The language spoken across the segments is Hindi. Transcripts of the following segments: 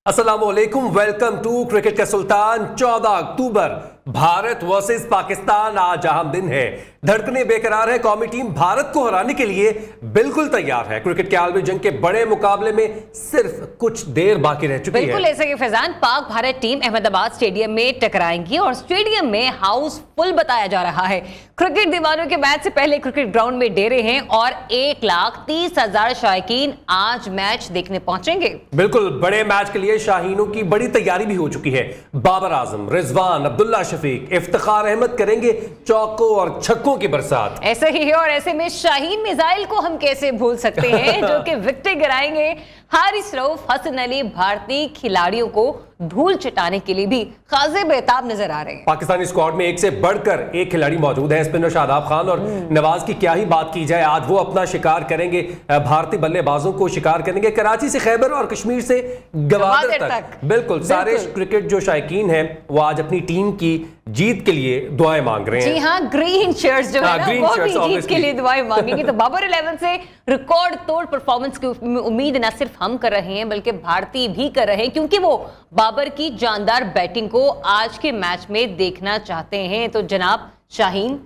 अस्सलामुअलैकुम, वेलकम टू क्रिकेट का सुल्तान। 14 अक्टूबर भारत वर्सेस पाकिस्तान आज अहम दिन है। धड़कनें बेकरार है। कौमी टीम भारत को हराने के लिए बिल्कुल तैयार है। क्रिकेट के आलमी जंग के बड़े मुकाबले में सिर्फ कुछ देर बाकी रह चुकी है। बिल्कुल ऐसा ही फैजान, पाक भारत टीम अहमदाबाद स्टेडियम में टकराएंगी और स्टेडियम में हाउस फुल बताया जा रहा है। क्रिकेट दीवानों के मैच से पहले क्रिकेट ग्राउंड में डेरे हैं और 1,30,000 शायकीन आज मैच देखने पहुंचेंगे। बिल्कुल, बड़े मैच के लिए शाहीनों की बड़ी तैयारी भी हो चुकी है। बाबर आजम, रिजवान, अब्दुल्ला शफीक, इफ्तिखार अहमद करेंगे चौकों और छक्कों की बरसात। ऐसे ही है और ऐसे में शाहीन मिसाइल को हम कैसे भूल सकते हैं जो कि विकेट गिराएंगे। हारिस रऊफ, हसन अली भारतीय खिलाड़ियों को धूल चटाने के लिए भी खासे बेताब नजर आ रहे हैं। पाकिस्तानी स्क्वाड में एक से बढ़कर एक खिलाड़ी मौजूद है। स्पिनर शादाब खान और नवाज की क्या ही बात की जाए, आज वो अपना शिकार करेंगे। भारतीय बल्लेबाजों को शिकार करेंगे। कराची से खैबर और कश्मीर से गवादर तक बिल्कुल सारे क्रिकेट जो शायकीन हैं वो आज अपनी टीम की जीत के लिए दुआएं मांग रहे हैं। जी हाँ, ग्रीन शर्ट्स जो है ना, वो भी जीत के लिए दुआएं मांगेंगे। तो बाबर 11 से रिकॉर्ड तोड़ परफॉर्मेंस की उम्मीद न सिर्फ हम कर रहे हैं बल्कि भारतीय भी कर रहे हैं, क्योंकि वो बाबर की जानदार बैटिंग को आज के मैच में देखना चाहते हैं। तो जनाब शाहीन,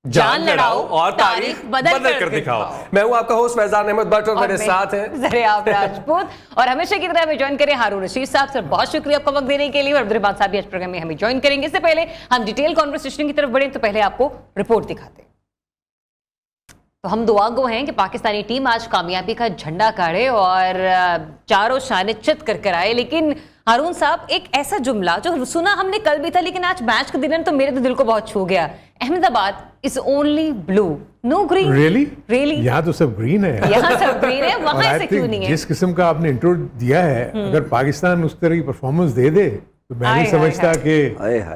जान लड़ाओ और तारीख बदल कर दिखाओ। मैं हूं आपका होस्ट फैजान अहमद भट्ट और मेरे साथ हैं ज़रियाब राजपूत। और हमेशा की तरह हमें ज्वाइन करें हारून रशीद साहब। सर बहुत शुक्रिया आपका वक्त देने के लिए। और अब्दुल साहब भी आज प्रोग्राम में हमें ज्वाइन करेंगे। इससे पहले हम डिटेल कॉन्वर्सेशन की तरफ बढ़े तो पहले आपको रिपोर्ट दिखाते हैं। तो हम दुआ गो हैं कि पाकिस्तानी टीम आज कामयाबी का झंडा गाड़े और चारों शाने चित कर आए। लेकिन हारून साहब, एक ऐसा जुमला जो सुना हमने कल भी था लेकिन आज मैच के दिन तो मेरे तो दिल को बहुत छू गया। Ahmedabad is only blue, no green. Really यहाँ तो सब ग्रीन है। यहाँ सब ग्रीन है, वहाँ ऐसे क्यों नहीं है? जिस किस्म का आपने इंट्रो दिया है, अगर पाकिस्तान उस तरह की परफॉर्मेंस दे दे तो मैं नहीं समझता कि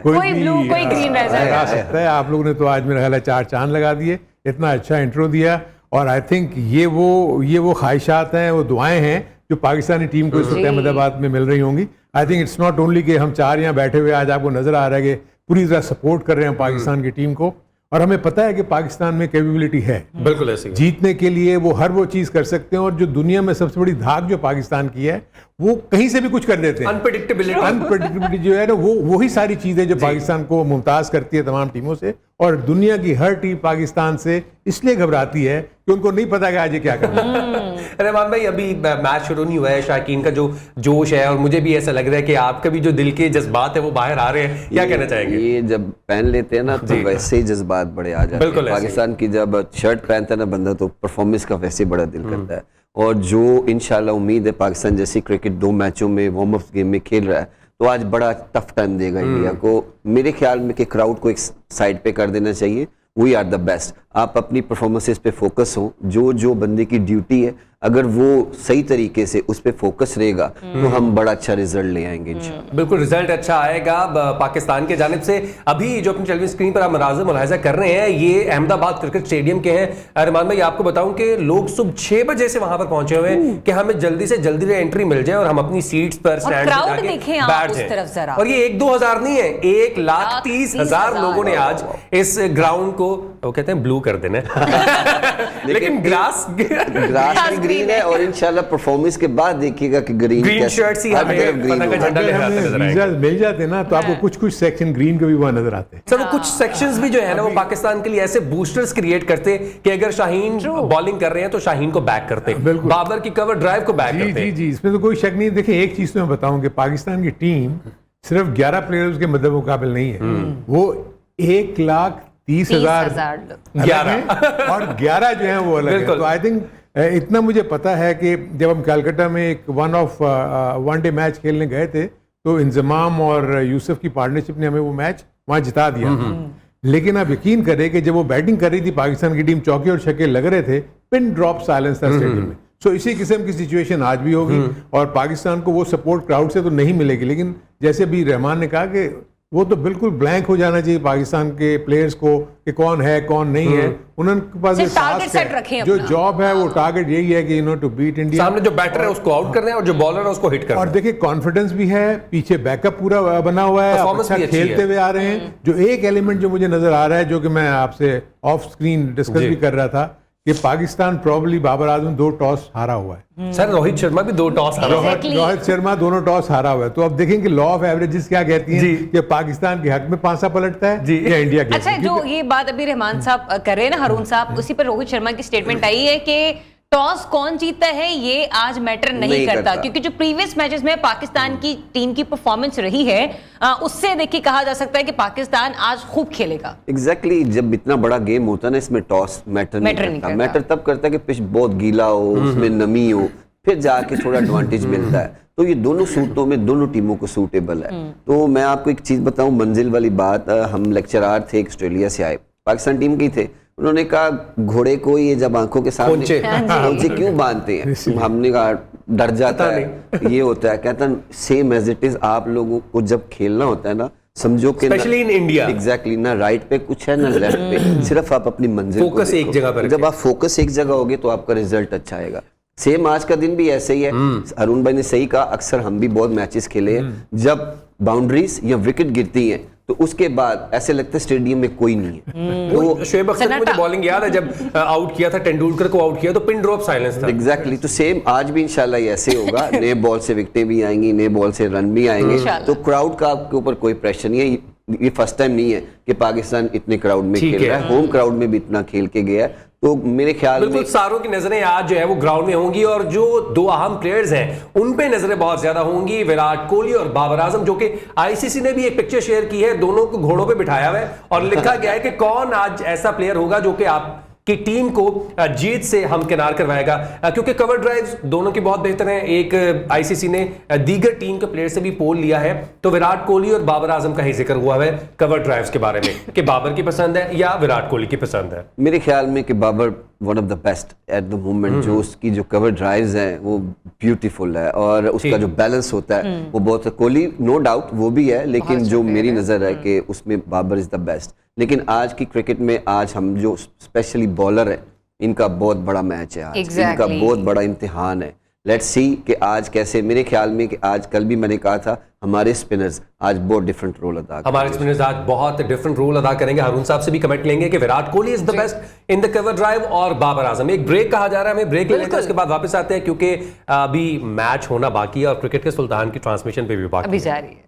कोई ब्लू कोई ग्रीन रह सकता है। आप लोगों ने तो आज मेरा ख्याल है 4 चांद लगा दिए। इतना अच्छा इंट्रो दिया और आई थिंक ये वो ख्वाहिशात हैं, वो दुआएं हैं जो पाकिस्तानी टीम को इस वक्त अहमदाबाद में मिल रही होंगी। I think it's not only कि हम 4 यहाँ बैठे हुए आज आपको नजर आ रहा है कि पूरी तरह सपोर्ट कर रहे हैं पाकिस्तान की टीम को, और हमें पता है कि पाकिस्तान में कैपेबिलिटी है बिल्कुल ऐसे जीतने के लिए। वो हर वो चीज कर सकते हैं और जो दुनिया में सबसे बड़ी धाक जो पाकिस्तान की है वो कहीं से भी कुछ कर देते हैं। अनप्रेडिक्टेबिलिटी जो है ना, वो वही सारी चीजें जो पाकिस्तान को मुमताज करती है तमाम टीमों से। और दुनिया की हर टीम पाकिस्तान से इसलिए घबराती है कि उनको नहीं पता कि आज ये क्या करना है। रहमान भाई, अभी मैच शुरू नहीं हुआ है, शाकीन का जो जोश है और मुझे भी ऐसा लग रहा है कि आपका भी जो दिल के जज्बात है वो बाहर आ रहे हैं। क्या कहना चाहेंगे? ये जब पहन लेते हैं ना तो वैसे ही जज्बात बड़े आ जाते हैं। पाकिस्तान की जब शर्ट पहनता है ना बंदा तो परफॉर्मेंस का वैसे बड़ा दिल करता है। और जो इंशाल्लाह उम्मीद है पाकिस्तान जैसी क्रिकेट 2 मैचों में वार्म अप गेम में खेल रहा है तो आज बड़ा टफ टाइम देगा इंडिया को। मेरे ख्याल में कि क्राउड को एक साइड पे कर देना चाहिए। We are the best. आप अपनी परफॉर्मेंसेस पे फोकस हो। जो बंदे की ड्यूटी है अगर वो सही तरीके से उस पे फोकस रहेगा तो हम बड़ा अच्छा रिजल्ट ले आएंगे इंशाल्लाह। बिल्कुल, रिजल्ट अच्छा आएगा पाकिस्तान के जानिब से। अभी जो अपनी टेलीविजन स्क्रीन पर आप मनाज़िर मुलाहिजा कर रहे हैं ये अहमदाबाद क्रिकेट स्टेडियम के हैं। रहमान भाई, आपको बताऊं कि लोग सुबह 6 बजे से वहां पर पहुंचे हुए हैं कि हमें जल्दी से जल्दी एंट्री मिल जाए और हम अपनी सीट्स पर स्टैंड पे बैठ जाएं। और ये 1-2 हज़ार नहीं है, 1,30,000 लोगों ने आज इस ग्राउंड को वो कहते हैं ब्लू कर देना लेकिन ग्रास ग्रीन है। और इंशाल्लाह परफॉर्मेंस के बाद देखिएगा कि ग्रीन शर्ट्स ही हमें पता का झंडा लहराते मिल जाते हैं ना तो आपको कुछ सेक्शन ग्रीन के भी वहां नजर आते हैं। सर, वो कुछ सेक्शंस भी जो है ना वो पाकिस्तान के लिए ऐसे बूस्टर्स क्रिएट करते कि अगर शाहीन बॉलिंग कर रहे हैं तो शाहीन को बैक करते, बाबर की कवर ड्राइव को बैक करते। जी, इसमें तो कोई शक नहीं। देखिए, एक चीज तो मैं बताऊं कि पाकिस्तान की टीम सिर्फ 11 प्लेयर्स के मद्दे मुकाबिल नहीं है। वो 1,30,000 11 और 11 जो है वो अलग है। तो आई थिंक इतना मुझे पता है कि जब हम कलकत्ता में एक वन डे मैच खेलने गए थे तो इंजमाम और यूसुफ की पार्टनरशिप ने हमें वो मैच वहां जिता दिया था। लेकिन आप यकीन करें कि जब वो बैटिंग कर रही थी पाकिस्तान की टीम, चौके और छक्के लग रहे थे, पिन ड्रॉप साइलेंस था स्टेडियम में। सो इसी किस्म की सिचुएशन आज भी होगी और पाकिस्तान को वो सपोर्ट क्राउड से तो नहीं मिलेगी। लेकिन जैसे अभी रहमान ने कहा कि वो तो बिल्कुल ब्लैंक हो जाना चाहिए पाकिस्तान के प्लेयर्स को कि कौन है कौन नहीं है। उनके पास टारगेट सेट रखें, जो जॉब है वो टारगेट यही है कि टू बीट इंडिया। सामने जो बैटर है उसको आउट करना है और जो बॉलर है उसको हिट करना है। और देखिए कॉन्फिडेंस भी है, पीछे बैकअप पूरा बना हुआ है, अच्छा खेलते हुए आ रहे हैं। जो एक एलिमेंट जो मुझे नजर आ रहा है जो कि मैं आपसे ऑफ स्क्रीन डिस्कस भी कर रहा था कि पाकिस्तान प्रॉब्ली बाबर आजम 2 टॉस हारा हुआ है। सर रोहित शर्मा भी 2 टॉस हारा हुआ है। रोहित शर्मा दोनों टॉस हारा हुआ है। तो अब देखेंगे लॉ ऑफ एवरेजेस क्या कहती है कि पाकिस्तान के हक में पांसा पलटता है या इंडिया के। अच्छा, जो ये बात अभी रहमान साहब कर रहे हैं ना, हारून साहब, उसी पर रोहित शर्मा की स्टेटमेंट आई है कि टॉस कौन जीतता है ये आज मैटर नहीं करता, क्योंकि जो प्रीवियस मैचेस में पाकिस्तान की टीम की परफॉर्मेंस रही है उससे देखिए कहा जा सकता है कि पाकिस्तान आज खूब खेलेगा। एग्जैक्टली जब इतना बड़ा गेम होता है ना, इसमें टॉस मैटर नहीं करता। मैटर तब करता है कि पिच बहुत गीला हो, उसमें नमी हो, फिर जाके थोड़ा एडवांटेज मिलता है। तो ये दोनों सूटों में दोनों टीमों को सूटेबल है। तो मैं आपको एक चीज बताऊं, मंजिल वाली बात, हम लेक्चरार थे, ऑस्ट्रेलिया से आए, पाकिस्तान टीम के थे। उन्होंने कहा घोड़े को ये जब आंखों के सामने पोंचे क्यों बांधते हैं? हमने कहा डर जाता है, ये होता है। कहता सेम एज इट इज, आप लोगों को जब खेलना होता है ना, समझो कि स्पेशली इन इंडिया एग्जैक्टली ना राइट पे कुछ है ना लेफ्ट पे, सिर्फ आप अपनी मंजिल फोकस एक जगह पर। जब आप फोकस एक जगह होगे तो आपका रिजल्ट अच्छा आएगा। सेम आज का दिन भी ऐसे ही है। अरुण भाई ने सही कहा, अक्सर हम भी बहुत मैचेस खेले हैं, जब बाउंड्रीज या विकेट गिरती हैं तो उसके बाद ऐसे लगता है स्टेडियम में कोई नहीं है। तो शोएब अख्तर की मुझे बॉलिंग याद है, जब आउट किया था तेंदुलकर को, आउट किया तो पिन ड्रॉप साइलेंस था। एग्जैक्टली तो सेम आज भी इंशाल्लाह ये ऐसे होगा। नए बॉल से विकेटें भी आएंगी, नए बॉल से रन भी आएंगे। तो क्राउड का आपके ऊपर कोई प्रेशर नहीं है। ये फर्स्ट टाइम नहीं है कि पाकिस्तान इतने क्राउड में खेल रहा है, होम क्राउड में भी इतना खेल के गया है। तो मेरे ख्याल में बिल्कुल सारों की नजरें आज जो है वो ग्राउंड में होंगी, और जो 2 अहम प्लेयर्स हैं उन पे नजरें बहुत ज्यादा होंगी, विराट कोहली और बाबर आजम, जो कि आईसीसी ने भी एक पिक्चर शेयर की है, दोनों को घोड़ों पे बिठाया हुआ है और लिखा गया है कि कौन आज ऐसा प्लेयर होगा जो कि आप की टीम को जीत से हमकिनार करवाएगा, क्योंकि कवर ड्राइव्स दोनों की बहुत बेहतर हैं। एक आईसीसी ने दीगर टीम के प्लेयर से भी पोल लिया है, तो विराट कोहली और बाबर आजम का ही जिक्र हुआ है कवर ड्राइव्स के बारे में कि बाबर की पसंद है या विराट कोहली की पसंद है। मेरे ख्याल में कि Babar one of the best at the moment. जो उसकी जो कवर ड्राइव्स हैं वो ब्यूटीफुल है, और उसका जो बैलेंस होता है वो बहुत। कोहली नो डाउट वो भी है, लेकिन जो मेरी नजर है कि उसमें बाबर इज द बेस्ट। लेकिन आज की क्रिकेट में आज हम जो स्पेशली बॉलर है, इनका बहुत बड़ा मैच है आज। इनका बहुत बड़ा इम्तिहान है। लेट्स सी कि आज कैसे। मेरे ख्याल में कि आज कल भी मैंने कहा था हमारे स्पिनर्स आज बहुत डिफरेंट रोल अदा करेंगे। हमारे स्पिनर्स आज बहुत डिफरेंट रोल अदा करेंगे। हारून साहब से भी कमेंट लेंगे कि Virat Kohli is the best in the cover drive और बाबर आजम। एक ब्रेक कहा जा रहा है, हमें ब्रेक ले लेते हैं, उसके बाद वापस आते हैं, क्योंकि अभी मैच होना बाकी है और क्रिकेट के सुल्तान की ट्रांसमिशन पे भी बाकी अभी जारी है।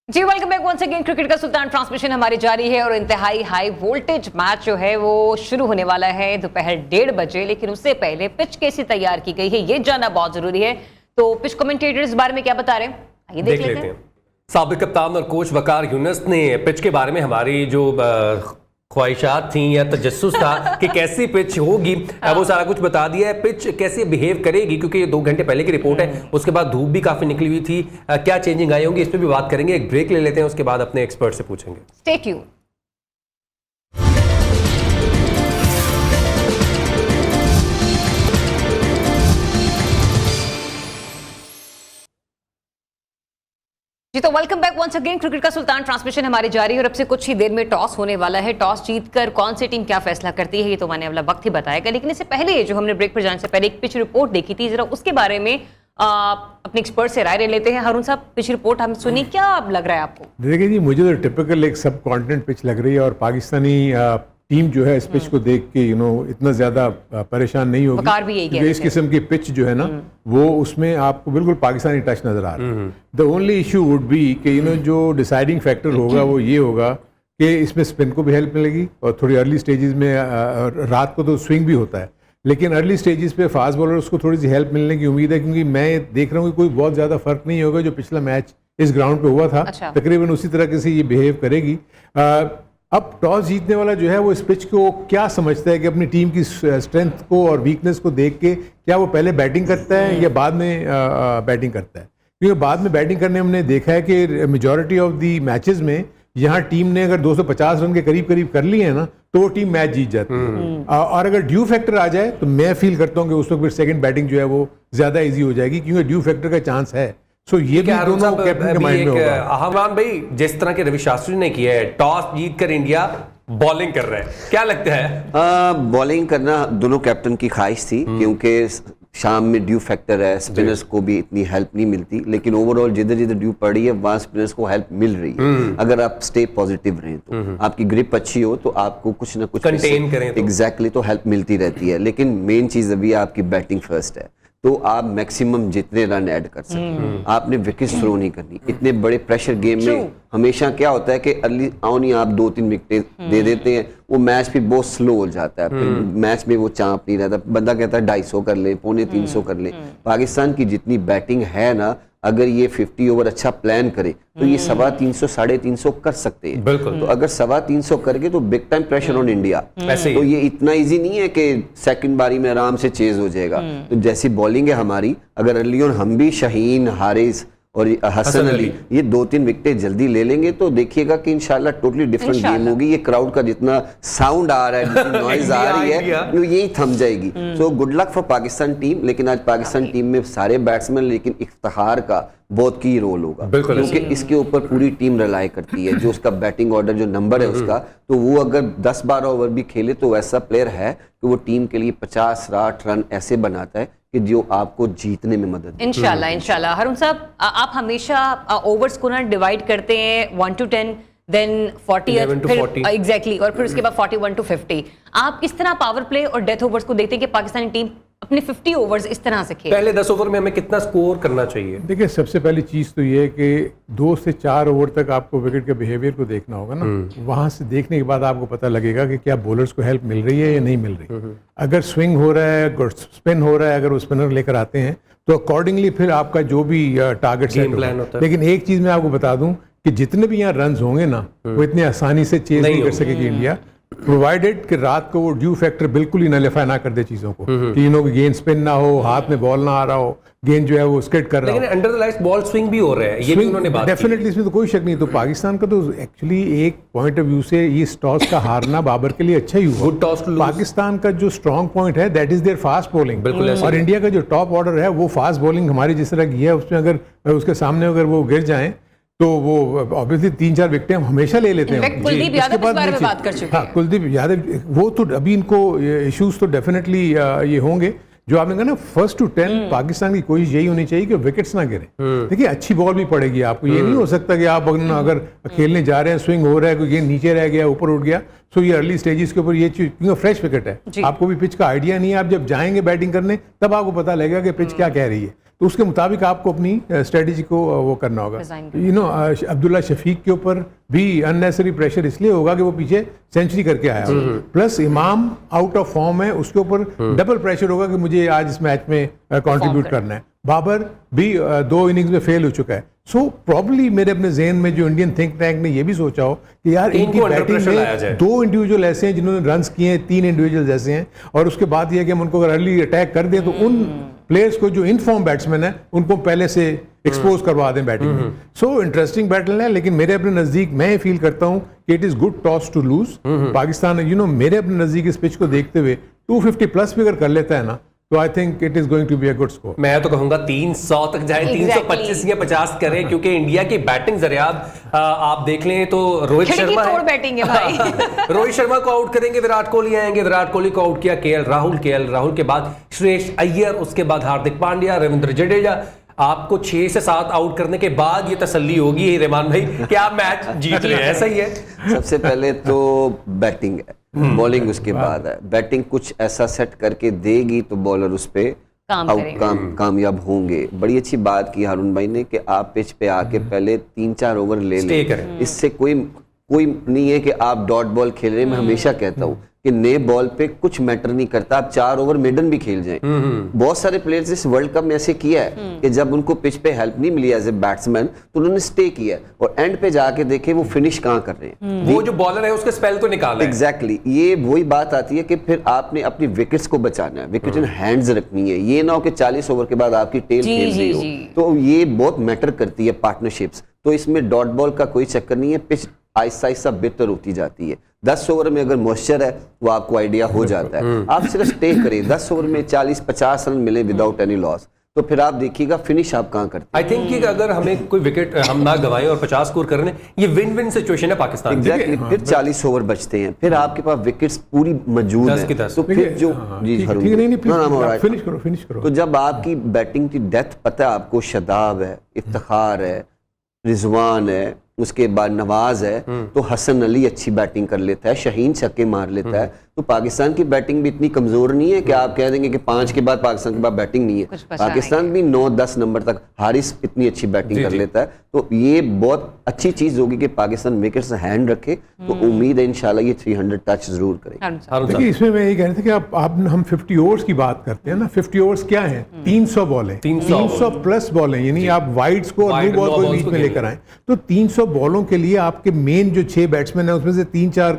जी वेलकम बैक वंस अगेन। क्रिकेट का सुल्तान ट्रांसमिशन हमारी जारी है और इंतहाई हाई वोल्टेज मैच जो है वो शुरू होने वाला है दोपहर 1:30 बजे। लेकिन उससे पहले पिच कैसी तैयार की गई है ये जानना बहुत जरूरी है। तो पिच कमेंटेटर इस बारे में क्या बता रहे हैं, आइए देख लेते हैं। साबिक कप्तान और कोच वकार यूनुस ने पिच के बारे में हमारी जो ख्वाहिशात थी या तजस्सुस था कि कैसी पिच होगी, वो सारा कुछ बता दिया है। पिच कैसे बिहेव करेगी, क्योंकि ये 2 घंटे पहले की रिपोर्ट है, उसके बाद धूप भी काफी निकली हुई थी, क्या चेंजिंग आई होंगी इस पर भी बात करेंगे। एक ब्रेक ले लेते हैं, उसके बाद अपने एक्सपर्ट से पूछेंगे। Stay tuned. जी तो वेलकम बैक वंस अगेन। क्रिकेट का सुल्तान ट्रांसमिशन हमारी जारी है और अब से कुछ ही देर में टॉस होने वाला है। टॉस जीतकर कौन सी टीम क्या फैसला करती है ये तो मैंने अगला वक्त ही बताएगा। लेकिन इससे पहले जो हमने ब्रेक पर जाने से पहले एक पिच रिपोर्ट देखी थी, जरा उसके बारे में अपने एक्सपर्ट से राय ले लेते हैं। हारून साहब, पिच रिपोर्ट हम सुनी, क्या लग रहा है आपको? देखिए जी, मुझे तो टिपिकल एक सब कॉन्टिनेंट पिच लग रही है, और पाकिस्तानी टीम जो है इस पिच को देख के इतना ज्यादा परेशान नहीं होगी, क्योंकि इस किस्म की पिच जो है ना वो उसमें आपको बिल्कुल पाकिस्तानी टच नजर आ रहा है। The only issue would be कि जो डिसाइडिंग फैक्टर होगा वो ये होगा कि इसमें स्पिन को भी हेल्प मिलेगी, और थोड़ी अर्ली स्टेजेस में रात को तो स्विंग भी होता है, लेकिन अर्ली स्टेजेस पे फास्ट बॉलर्स को थोड़ी सी हेल्प मिलने की उम्मीद है, क्योंकि मैं देख रहा हूँ कि कोई बहुत ज़्यादा फर्क नहीं होगा। जो पिछला मैच इस ग्राउंड पे हुआ था तकरीबन उसी तरह से ये बिहेव करेगी। अब टॉस जीतने वाला जो है वो इस पिच को क्या समझता है कि अपनी टीम की स्ट्रेंथ को और वीकनेस को देख के क्या वो पहले बैटिंग करता है या बाद में बैटिंग करता है। क्योंकि बाद में बैटिंग करने हमने देखा है कि मेजॉरिटी ऑफ दी मैचेस में यहाँ टीम ने अगर 250 रन के करीब करीब कर लिए हैं ना तो वो टीम मैच जीत जाती है। और अगर ड्यू फैक्टर आ जाए तो मैं फील करता हूँ कि उस वक्त फिर सेकंड बैटिंग जो है वो ज्यादा इजी हो जाएगी, क्योंकि ड्यू फैक्टर का चांस है। सो ये भी दोनों कैप्टन के माइंड में होगा। अहमान भाई, जिस तरह के रवि शास्त्री ने किया है, टॉस जीतकर इंडिया बॉलिंग कर रहा है, क्या लगता है? बॉलिंग करना दोनों कैप्टन की ख्वाहिश थी, क्योंकि शाम में ड्यू फैक्टर है, स्पिनर्स को भी इतनी हेल्प नहीं मिलती, लेकिन ओवरऑल जिधर जिधर ड्यू पड़ रही है वहां स्पिनर्स को हेल्प मिल रही है। अगर आप स्टे पॉजिटिव रहें तो आपकी ग्रिप अच्छी हो तो आपको कुछ ना कुछ कंटेन करें तो एग्जैक्टली तो हेल्प मिलती रहती है। लेकिन मेन चीज अभी आपकी बैटिंग फर्स्ट है, तो आप मैक्सिमम जितने रन ऐड कर सकते आपने विकेट थ्रो नहीं करनी। इतने बड़े प्रेशर गेम में हमेशा क्या होता है कि अर्ली ऑन ही आप 2-3 विकेटें दे देते हैं, वो मैच भी बहुत स्लो हो जाता है, फिर मैच में वो चांप नहीं रहता। बंदा कहता है 250 कर ले, 250 कर ले। पाकिस्तान की जितनी बैटिंग है ना, अगर ये 50 ओवर अच्छा प्लान करे तो ये 350 350 कर सकते हैं। बिल्कुल। तो अगर 350 करके तो big time pressure on India. तो ये इतना इजी नहीं है कि सेकंड बारी में आराम से चेज हो जाएगा। तो जैसी बॉलिंग है हमारी, अगर अर्ली ऑन हम भी शाहीन, हारिस और हसन अली ये 2-3 विकेटें जल्दी ले लेंगे तो देखिएगा कि इंशाल्लाह टोटली डिफरेंट गेम होगी। ये क्राउड का जितना साउंड आ रहा है, नॉइज आ रही है, तो यही थम जाएगी। So good luck for Pakistan team. लेकिन आज पाकिस्तान टीम में सारे बैट्समैन, लेकिन इफ्तिखार का बहुत की रोल होगा, क्योंकि इसके ऊपर पूरी टीम रिलाई करती है। जो उसका बैटिंग ऑर्डर, जो नंबर है उसका, तो वो अगर 10-12 ओवर भी खेले तो वैसा प्लेयर है कि वो टीम के लिए 50-60 रन ऐसे बनाता है कि जो आपको जीतने में मदद। इंशाल्लाह इंशाल्लाह। हारून साहब, आप हमेशा ओवर्स को ना डिवाइड करते हैं 1 to 10, देन 40 एग्जैक्टली, और फिर उसके बाद 41 to 50। आप किस तरह पावर प्ले और डेथ ओवर्स को देखते हैं कि पाकिस्तानी टीम अपने 50 ओवर्स इस तरह से खेले? पहले 10 ओवर में हमें कितना स्कोर करना चाहिए? देखिए, सबसे पहली चीज़ तो ये है कि 2 से 4 ओवर तक आपको विकेट के बिहेवियर को देखना होगा ना। वहां से देखने के बाद आपको पता लगेगा कि क्या बॉलर्स को हेल्प मिल रही है या नहीं मिल रही। अगर स्विंग हो रहा है, अगर स्पिन हो रहा है, अगर वो स्पिनर लेकर आते हैं तो अकॉर्डिंगली फिर आपका जो भी टारगेट सेट प्लान होता है। लेकिन एक चीज़ मैं आपको बता दूं कि जितने भी यहाँ रन होंगे ना, वो इतनी आसानी से चेज नहीं कर सकेगी इंडिया, प्रोवाइडेड कि रात को वो ड्यू फैक्टर बिल्कुल ही नलिफाई ना कर दे चीजों को, कि इन्हों की गेंद स्पिन ना हो, हाथ में बॉल ना आ रहा हो, गेंद जो है वो स्केट कर रहा हो। लेकिन under the lights ball swing भी हो रहा है, ये भी उन्होंने बात की। डेफिनेटली, इसमें तो कोई शक नहीं। तो पाकिस्तान का तो एक्चुअली एक पॉइंट ऑफ व्यू से ये टॉस का हारना बाबर के लिए अच्छा ही हुआ। Good toss to lose. Pakistan का जो स्ट्रॉन्ग पॉइंट है that is their fast bowling, और इंडिया का जो टॉप ऑर्डर है वो फास्ट बॉलिंग हमारी जिस तरह की है, उसमें अगर उसके सामने अगर वो गिर जाएं तो वो ऑब्वियसली 3-4 विकेटें हम हमेशा ले लेते हैं। कुलदीप यादव इस बारे में बात कर चुके हैं। कुलदीप यादव, वो तो अभी इनको इश्यूज तो डेफिनेटली ये होंगे। जो आपने कहा ना, 1 to 10 पाकिस्तान की कोशिश यही होनी चाहिए कि विकेट्स ना गिरे। देखिए, अच्छी बॉल भी पड़ेगी आपको। ये नहीं हो सकता कि आप अगर खेलने जा रहे हैं, स्विंग हो रहा है, कोई गेंद नीचे रह गया, ऊपर उठ गया, सो ये अर्ली स्टेजेस के ऊपर ये चीज, क्योंकि फ्रेश विकेट है, आपको भी पिच का आइडिया नहीं है। आप जब जाएंगे बैटिंग करने तब आपको पता लगेगा कि पिच क्या कह रही है, तो उसके मुताबिक आपको अपनी स्ट्रेटेजी को वो करना होगा। अब्दुल्ला शफीक के ऊपर भी अननेसेसरी प्रेशर इसलिए होगा कि वो पीछे सेंचुरी करके आया, प्लस इमाम आउट ऑफ फॉर्म है, उसके ऊपर डबल प्रेशर होगा कि मुझे आज इस मैच में कंट्रीब्यूट करना है। बाबर भी 2 इनिंग्स में फेल हो चुका है। सो प्रॉब्ली मेरे अपने ज़हन में जो इंडियन थिंक टैंक ने ये भी सोचा हो कि यार इनकी बैटिंग में 2 इंडिविजुअल ऐसे हैं जिन्होंने रन्स किए हैं, 3 इंडिविजुअल ऐसे हैं, और उसके बाद ये कि हम उनको अगर अर्ली अटैक कर दें तो उन प्लेयर्स को जो इनफॉर्म बैट्समैन है उनको पहले से एक्सपोज करवा दें बैटिंग में। सो इंटरेस्टिंग बैटल है, लेकिन मेरे अपने नजदीक मैं फील करता हूं कि it is good toss to lose. Pakistan मेरे अपने नजदीक इस पिच को देखते हुए 250 प्लस भी अगर कर लेता है ना, तो I think it is going to be a good score. मैं तो कहूंगा 300 तक जाए, 325 या 50 करें, क्योंकि इंडिया की बैटिंग जरियाब आप देख लें तो रोहित शर्मा है, बैटिंग है भाई। रोहित शर्मा को आउट करेंगे, विराट कोहली आएंगे, विराट कोहली को आउट किया केएल राहुल के बाद श्रेयस अय्यर, उसके बाद हार्दिक पांड्या, रविंद्र जडेजा। आपको 6 से 7 आउट करने के बाद ये तसल्ली होगी रहमान भाई कि आप मैच जीत रहे हैं। ऐसा ही है। सबसे पहले तो बैटिंग है, बॉलिंग उसके बाद है। बैटिंग कुछ ऐसा सेट करके देगी तो बॉलर उस पे कामयाब होंगे। बड़ी अच्छी बात की हारून भाई ने कि आप पिच पे आके पहले 3-4 ओवर ले लें। इससे कोई नहीं है कि आप डॉट बॉल खेल रहे हैं। मैं हमेशा कहता हूँ कि नए बॉल पे कुछ मैटर नहीं करता, आप 4 ओवर मिडन भी खेल जाएं। बहुत सारे प्लेयर्स इस वर्ल्ड कप में ऐसे किया है कि जब उनको पिच पे हेल्प नहीं मिली एज ए बैट्समैन तो उन्होंने स्टे किया और एंड पे जाके देखे वो फिनिश कहाँ कर रहे हैं। वो जो बॉलर है उसके स्पेल तो निकाला। एग्जैक्टली, ये वही बात आती है कि फिर आपने अपनी विकेट्स को बचाना है, विकेट इन हैंड्स रखनी है। ये ना हो कि 40 ओवर के बाद आपकी टेल खेल रही हो, तो ये बहुत मैटर करती है पार्टनरशिप्स। तो इसमें डॉट बॉल का कोई चक्कर नहीं है, पिच आहिस्ता आहिस्ता बेहतर होती जाती है। 10 ओवर में अगर मॉइस्चर है वो आपको आइडिया हो जाता है। आप सिर्फ स्टे करें, 10 ओवर में 40-50 रन मिले विदाउट एनी लॉस, तो फिर आप देखिएगा फिनिश आप कहाँ करते हैं। आई थिंक कि अगर हमें कोई विकेट हम ना गवाएं और 50 स्कोर कर रहे हैं, ये विन विन सिचुएशन है पाकिस्तान की। एग्जैक्टली, फिर 40 ओवर बचते हैं, फिर आपके पास विकेट्स पूरी मौजूद 10 की है, 10। तो फिर जो जी फिनिश करो। तो जब आपकी बैटिंग की डेप्थ पता है आपको, शदाब है, इफ्तिखार है, रिजवान है, उसके बाद नवाज है, तो हसन अली अच्छी बैटिंग कर लेता है, शाहीन छक्के मार लेता है, तो पाकिस्तान की बैटिंग भी इतनी कमजोर नहीं है कि आप कह देंगे कि 5 के बाद पाकिस्तान के बाद बैटिंग नहीं है। पाकिस्तान भी 9-10 नंबर तक, हारिस इतनी अच्छी बैटिंग कर लेता है, तो ये बहुत अच्छी चीज होगी कि पाकिस्तान विकेट्स हैंड रखे, तो उम्मीद है इंशाल्लाह ये 300 टच जरूर करेगा। देखिए इसमें मैं ये कह रहा था कि आप हम 50 ओवर्स की बात करते हैं ना, 50 ओवर्स क्या है, 300 बॉल है, 300 प्लस बॉल है, यानी आप वाइड्स को और नो बॉल को बीच में लेकर आए, तो 300 बॉलों के लिए आपके मेन जो 6 बैट्समैन है उसमें से 3-4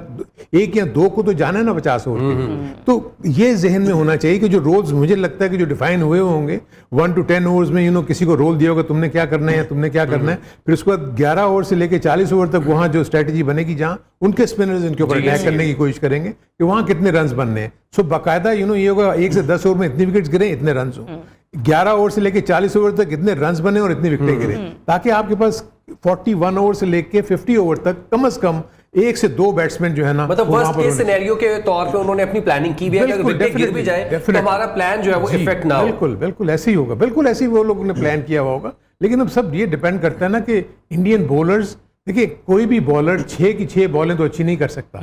1 या 2 को तो जाना है ना 50 ओवर के। तो ये जहन में होना चाहिए कि जो रोल्स मुझे लगता है कि जो डिफाइन हुए होंगे 1 to 10 ओवर्स में, किसी को रोल दिया होगा तुमने क्या करना है या तुमने क्या करना है, फिर उसके बाद 11 ओवर से लेकर 40 ओवर तक वहां जो स्ट्रेटेजी बनेगी जहां उनके स्पिनर्स इनके ऊपर अटैक करने की कोशिश करेंगे कि वहां कितने रन बनने हैं। सो बाकायदा ये होगा 1 से 10 ओवर में इतनी विकेट्स गिरे, इतने रन हो, 11 ओवर से लेकर 40 ओवर तक इतने रन बने और इतनी विकेटें गिरे, ताकि आपके पास 41 ओवर से लेकर 50 ओवर तक कम से कम 1 से 2 बैट्समैन जो है ना, मतलब वर्स्ट केस सिनेरियो के तौर पे उन्होंने अपनी प्लानिंग की भी है कि अगर विकेट गिर भी जाए तो हमारा प्लान जो है वो इफेक्ट ना हो। बिल्कुल ऐसे ही होगा, बिल्कुल ऐसे ही वो लोगों ने प्लान किया हुआ होगा। लेकिन अब सब ये डिपेंड करता है ना कि इंडियन बॉलर्स, देखिए कोई भी बॉलर 6 की 6 बॉलें तो अच्छी नहीं कर सकता।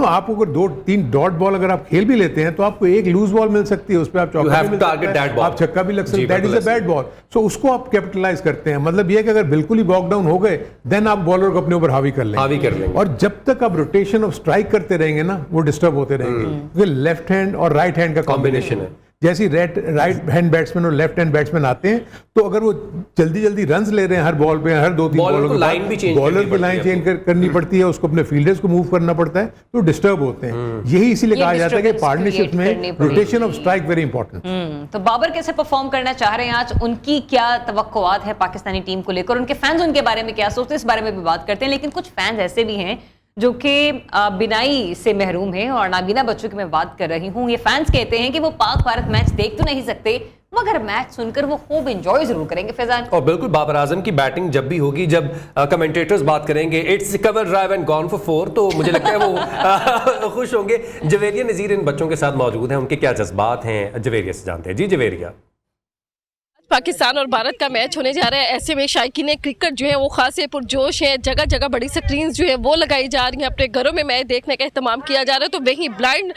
आपको अगर 2-3 डॉट बॉल अगर आप खेल भी लेते हैं तो आपको एक लूज बॉल मिल सकती है, उस पर आप चौका भी मिल सकता है, आप छक्का भी लग सकता है, that is a bad ball. So उसको आप कैपिटलाइज करते हैं, मतलब ये कि अगर बिल्कुल ही बॉक डाउन हो गए देन आप बॉलर को अपने ऊपर हावी कर लेंगे। और जब तक आप रोटेशन ऑफ स्ट्राइक करते रहेंगे ना, वो डिस्टर्ब होते रहेंगे, क्योंकि लेफ्ट हैंड और राइट हैंड का कॉम्बिनेशन है। जैसे राइट हैंड बैट्समैन और लेफ्ट हैंड बैट्समैन आते हैं, तो अगर वो जल्दी रन्स ले रहे हैं हर बॉल पे, हर 2-3 बॉलों के लाइन भी चेंज, बॉलर की लाइन चेंज करनी पड़ती है, उसको अपने फील्डर्स को मूव करना पड़ता है, तो डिस्टर्ब होते हैं। यही इसीलिए कहा जाता है कि पार्टनरशिप में rotation of strike very important. तो बाबर कैसे परफॉर्म करना चाह रहे हैं आज, उनकी क्या तवक्कुआत है पाकिस्तानी टीम को लेकर, उनके फैंस उनके बारे में क्या सोचते हैं, इस बारे में भी बात करते हैं। लेकिन कुछ फैंस ऐसे भी हैं जो कि बिनाई से महरूम है, और नाबीना बच्चों की मैं बात कर रही हूँ। ये फैंस कहते हैं कि वो पाक भारत मैच देख तो नहीं सकते, मगर मैच सुनकर वो खूब एंजॉय जरूर करेंगे। फैजान, और बिल्कुल बाबर आजम की बैटिंग जब भी होगी, जब कमेंटेटर्स बात करेंगे its cover drive and gone for 4, तो मुझे लगता है वो खुश होंगे। जवेरिया नजीर इन बच्चों के साथ मौजूद हैं, उनके क्या जज्बात हैं जवेरिया से जानते हैं। जी जवेरिया। पाकिस्तान और भारत का मैच होने जा रहा है, ऐसे में शायकीन क्रिकेट जो है वो खासे पुरजोश है, जगह जगह बड़ी स्क्रीन जो है वो लगाई जा रही हैं, अपने घरों में मैच देखने का एहतमाम किया जा रहा है। तो वहीं ब्लाइंड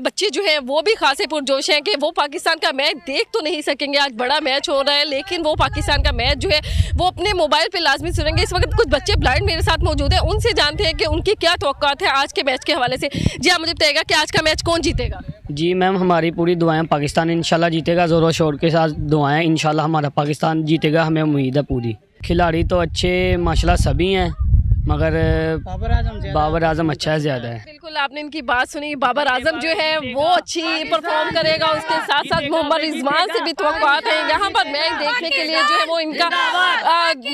बच्चे जो हैं वो भी खासे पुरजोश हैं कि वो पाकिस्तान का मैच देख तो नहीं सकेंगे, आज बड़ा मैच हो रहा है, लेकिन वो पाकिस्तान का मैच जो है वो अपने मोबाइल पर लाजमी सुनेंगे। इस वक्त कुछ बच्चे ब्लाइंड मेरे साथ मौजूद हैं, उनसे जानते हैं कि उनकी क्या तवक्कुआत है आज के मैच के हवाले से। जी आप मुझे बताइएगा कि आज का मैच कौन जीतेगा? जी मैम, हमारी पूरी दुआएं पाकिस्तान इंशाल्लाह जीतेगा, ज़ोर शोर के साथ दुआएं, इंशाल्लाह हमारा पाकिस्तान जीतेगा, हमें उम्मीद है पूरी। खिलाड़ी तो अच्छे माशाल्लाह सभी हैं, मगर बाबर आजम अच्छा है, ज़्यादा है। बिल्कुल आपने इनकी बात सुनी, बाबर आजम जो है वो अच्छी परफॉर्म करेगा, उसके साथ साथ मोहम्मद रिजवान से भी तवक्कुआत है। यहाँ पर मैच देखने के लिए जो है वो इनका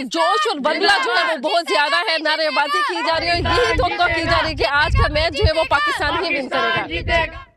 जोश और बदला जो है वो बहुत ज़्यादा है, नारेबाजी की जा रही है, यही तवक्कुआ की जा रही है कि आज का मैच जो है वो पाकिस्तान ही विन करेगा।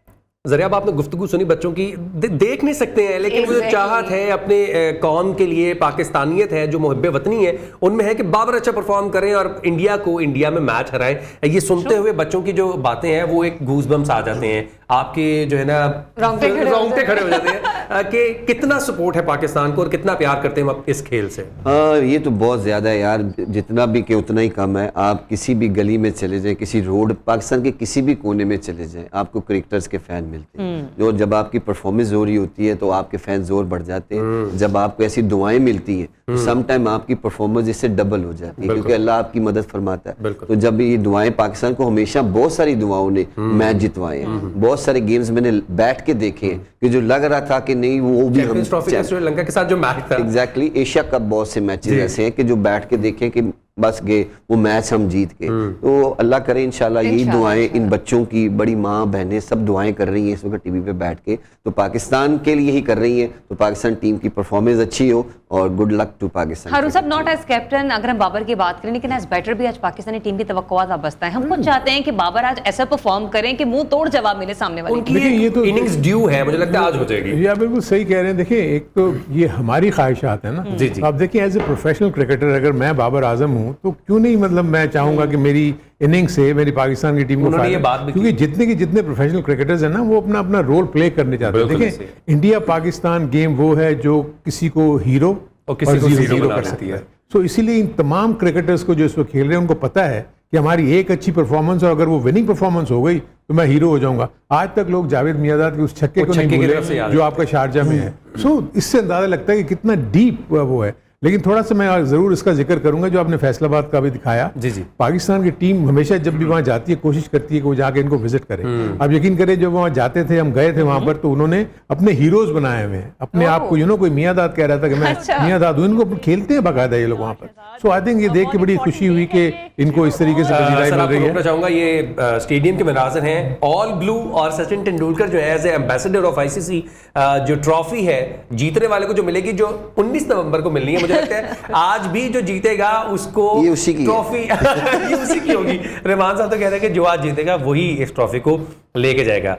जरिया आपने गुफ्तगू सुनी बच्चों की, देख नहीं सकते हैं, लेकिन वो जो चाहत है अपने कौम के लिए, पाकिस्तानियत है, जो मुहब्बे वतनी है, उनमें है कि बाबर अच्छा परफॉर्म करें और इंडिया को इंडिया में मैच हराएं। ये सुनते हुए बच्चों की जो बातें हैं वो एक गूज़बम्स आ जाते हैं, आपके जो है ना रोंगटे खड़े हो जाते हैं कि कितना सपोर्ट है पाकिस्तान को और कितना प्यार करते हैं हम इस खेल से। हाँ, ये तो बहुत ज़्यादा है यार, जितना भी कि उतना ही कम है। आप किसी भी गली में चले जाएं, किसी रोड, पाकिस्तान के किसी भी कोने में चले जाएं, आपको क्रिकेटर्स के फैन मिलते हैं। जो जब आपकी परफॉर्मेंस हो रही होती है तो आपके फैन जोर बढ़ जाते हैं, जब आपको ऐसी दुआएं मिलती हैं तो सम टाइम आपकी परफॉर्मेंस इससे डबल हो जाती है, क्योंकि अल्लाह आपकी मदद फरमाता है। तो जब ये दुआएं, पाकिस्तान को हमेशा बहुत सारी दुआओं ने मैच जितवाए हैं, बहुत सारे गेम्स मैंने बैठ के देखे हैं कि जो लग रहा था कि नहीं वो भी हम श्रीलंका के साथ जो मैच था, एग्जैक्टली, एशिया कप बहुत से मैचेस ऐसे हैं कि जो बैठ के देखें कि बस गए, वो मैच हम जीत गए। तो अल्लाह करे इंशाल्लाह यही दुआएं इन बच्चों की, बड़ी माँ बहनें सब दुआएं कर रही हैं इस वक्त टीवी पे बैठ के, तो पाकिस्तान के लिए ही कर रही हैं, तो पाकिस्तान टीम की परफॉर्मेंस अच्छी हो और गुड लक टू पाकिस्तान। हारून साहब, नॉट एज कैप्टन अगर हम बाबर की बात करें, लेकिन एज बैटर भी आज पाकिस्तानी टीम की तवक्कुआत वाबस्ता है। हम खुद चाहते हैं कि बाबर आज ऐसा परफॉर्म करें कि मुंह तोड़ जवाब मिले सामने वाले उनकी देखिए, ये तो इनिंग्स ड्यू है, मुझे लगता है आज हो जाएगी। या बिल्कुल सही कह रहे हैं। देखिए, एक तो ये हमारी ख्वाहिशात है ना। जी, जी। आप देखिए, एज ए प्रोफेशनल क्रिकेटर अगर मैं बाबर आजम हूँ तो क्यों नहीं, मतलब मैं चाहूंगा कि मेरी इनिंग से मेरी पाकिस्तान की टीम को उन्होंने ये फायदा, बात भी क्योंकि जितने प्रोफेशनल क्रिकेटर्स हैं ना, वो अपना अपना रोल प्ले करने चाहते हैं। बिल्कुल देखिए, इंडिया पाकिस्तान गेम वो है जो किसी को हीरो और किसी को zero zero बना कर सकती सकता है। है। तो इसीलिए इन तमाम क्रिकेटर्स को जो इस वक्त खेल रहे हैं उनको पता है कि हमारी एक अच्छी परफॉर्मेंस, और अगर वो विनिंग परफॉर्मेंस हो गई तो मैं हीरो हो जाऊंगा। आज तक लोग जावेद मियांदाद के उस छक्के वो को नहीं छक्के की तरफ से भूले याद जो है। आपका शारजा में है। सो इससे अंदाजा लगता है कि कितना डीप वो है। लेकिन थोड़ा सा मैं जरूर इसका जिक्र करूंगा जो आपने फैसलाबाद का भी दिखाया। जी, जी। पाकिस्तान की टीम हमेशा जब भी वहां जाती है कोशिश करती है कि वो जाके इनको विजिट करें। अब यकीन करें, जब वहां जाते थे, हम गए थे वहां पर, तो उन्होंने अपने हीरोज बनाए हुए हैं अपने आप को। कोई मियांदाद कह रहा था कि मैं मियांदाद हूं, इनको खेलते हैं बाकायदा ये लोग वहां पर। सो आई थिंक ये देख के बड़ी खुशी हुई कि इनको इस तरीके से पजीराई सर, मिल आपको रही रोकना है। चाहूंगा, ये स्टेडियम के मनाज़िर हैं ऑल ब्लू, और सचिन तेंदुलकर जो है एज एम्बेसडर ऑफ आईसीसी जो ट्रॉफी है जीतने वाले को जो मिलेगी, जो 19 नवंबर को मिलनी है, मुझे लगता है आज भी जो जीतेगा उसको ये उसी की ट्रॉफी ये उसी की होगी। रहमान साहब तो कह रहे हैं कि जो आज जीतेगा वही इस ट्रॉफी को लेके जाएगा।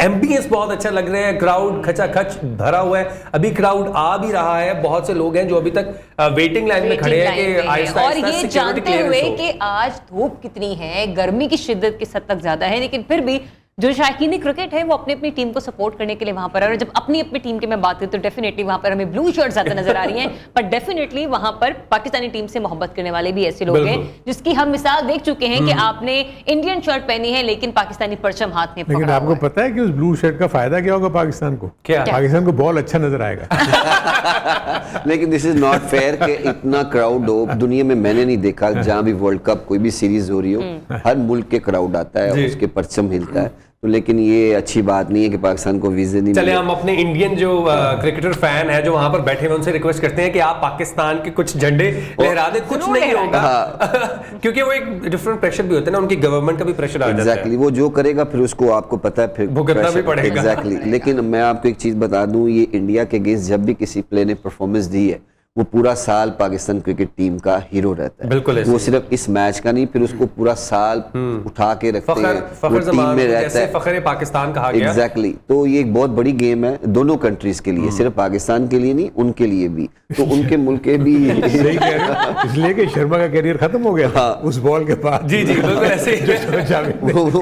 एम्बियंस बहुत अच्छा लग रहा है, क्राउड खचाखच भरा हुआ है, अभी क्राउड आ भी रहा है, बहुत से लोग हैं जो अभी तक वेटिंग लाइन में खड़े हैं कि आहिस्ता और आहिस्ता ये सिक्योरिटी जानते क्लियरेंस हुए हो। कि आज धूप कितनी है, गर्मी की शिद्दत किस हद तक ज्यादा है, लेकिन फिर भी जो शायकीन क्रिकेट है वो अपनी अपनी टीम को सपोर्ट करने के लिए वहां पर है। और जब अपनी अपनी टीम की मैं बात करूं तो डेफिनेटली वहां पर हमें ब्लू शर्ट ज्यादा नजर आ रही हैं, पर डेफिनेटली वहां पर पाकिस्तानी टीम से मोहब्बत करने वाले भी ऐसे लोग हैं जिसकी हम मिसाल देख चुके हैं कि आपने इंडियन शर्ट पहनी है लेकिन पाकिस्तानी परचम हाथ में लेकिन पकड़ा आपको हुआ है। पता है कि उस ब्लू शर्ट का फायदा क्या होगा पाकिस्तान को? क्या? पाकिस्तान को बॉल अच्छा नजर आएगा। लेकिन दिस इज नॉट फेयर कि इतना क्राउड हो दुनिया में। मैंने नहीं देखा जहां भी वर्ल्ड कप कोई भी सीरीज हो रही हो, हर मुल्क के क्राउड आता है, उसके परचम हिलता है। तो लेकिन ये अच्छी बात नहीं है कि पाकिस्तान को वीजे नहीं चले मिले। हम अपने इंडियन जो क्रिकेटर फैन है जो वहां पर बैठे हुए उनसे रिक्वेस्ट करते हैं कि आप पाकिस्तान के कुछ झंडे लहरा दे। कुछ नहीं होगा क्योंकि वो एक डिफरेंट प्रेशर भी होता है ना, उनकी गवर्नमेंट का भी प्रेशर आ जाता है। वो जो करेगा फिर उसको आपको पता है फिर भुगतना भी पड़ेगा। एग्जैक्टली। लेकिन मैं आपको एक चीज बता दूं, ये इंडिया के अगेंस्ट जब भी किसी प्लेयर ने परफॉर्मेंस दी है वो पूरा साल पाकिस्तान क्रिकेट टीम का हीरो रहता है। बिल्कुल ऐसे वो सिर्फ इस मैच का नहीं, फिर उसको पूरा साल उठा के रखते हैं, वो टीम में रहता है। फखरे पाकिस्तान कहा गया। एग्जैक्टली। तो ये एक बहुत बड़ी गेम है दोनों कंट्रीज के लिए, सिर्फ पाकिस्तान के लिए नहीं, उनके लिए भी। तो उनके मुल्क के भी सही कह रहे हो। इसलिए कि शर्मा का करियर खत्म हो गया था उस बॉल के बाद। जी जी बिल्कुल ऐसे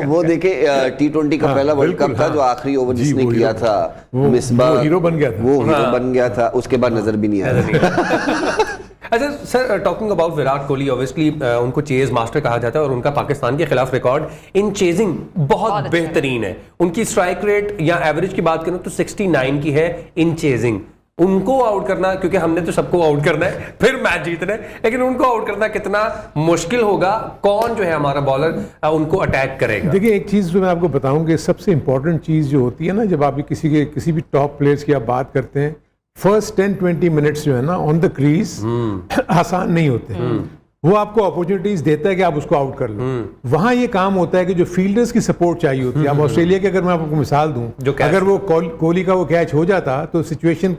वो देखे T20 का पहला वर्ल्ड कप था जो आखिरी ओवर जिसने किया था, मिसबाह हीरो बन गया था। वो हीरो बन गया था, उसके बाद नजर भी नहीं आया। अच्छा sir, talking about Virat Kohli, obviously उनको चेज मास्टर कहा जाता है और उनका पाकिस्तान के खिलाफ रिकॉर्ड इन चेजिंग बहुत बेहतरीन है। उनकी स्ट्राइक रेट या एवरेज की बात करूं तो 69 की है इन चेजिंग। उनको आउट करना, क्योंकि हमने तो सबको आउट करना है फिर मैच जीतना है, लेकिन उनको आउट करना कितना मुश्किल होगा, कौन जो है हमारा बॉलर उनको अटैक करेगा? देखिए, एक चीज जो मैं आपको बताऊं कि सबसे इंपॉर्टेंट चीज जो होती है ना, जब आप किसी भी टॉप प्लेयर्स की आप बात करते हैं, फर्स्ट 10-20 मिनट्स जो है ना ऑन द क्रीज आसान नहीं होते। वो आपको अपॉर्चुनिटीज देता है कि आप उसको आउट कर लो। वहां ये काम होता है कि जो फील्डर्स की सपोर्ट चाहिए होती है। अब ऑस्ट्रेलिया की अगर मैं आपको मिसाल दूं, अगर वो कोहली का वो कैच हो जाता तो सिचुएशन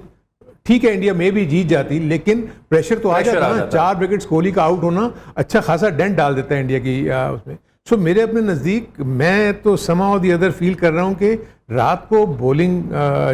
ठीक है, इंडिया में भी जीत जाती, लेकिन प्रेशर तो आ जाता ना। 4 विकेट्स कोहली का आउट होना अच्छा खासा डेंट डाल देता है इंडिया की उसमें। सो मेरे अपने नज़दीक मैं तो समहाउ द अदर फील कर रहा हूं कि रात को बॉलिंग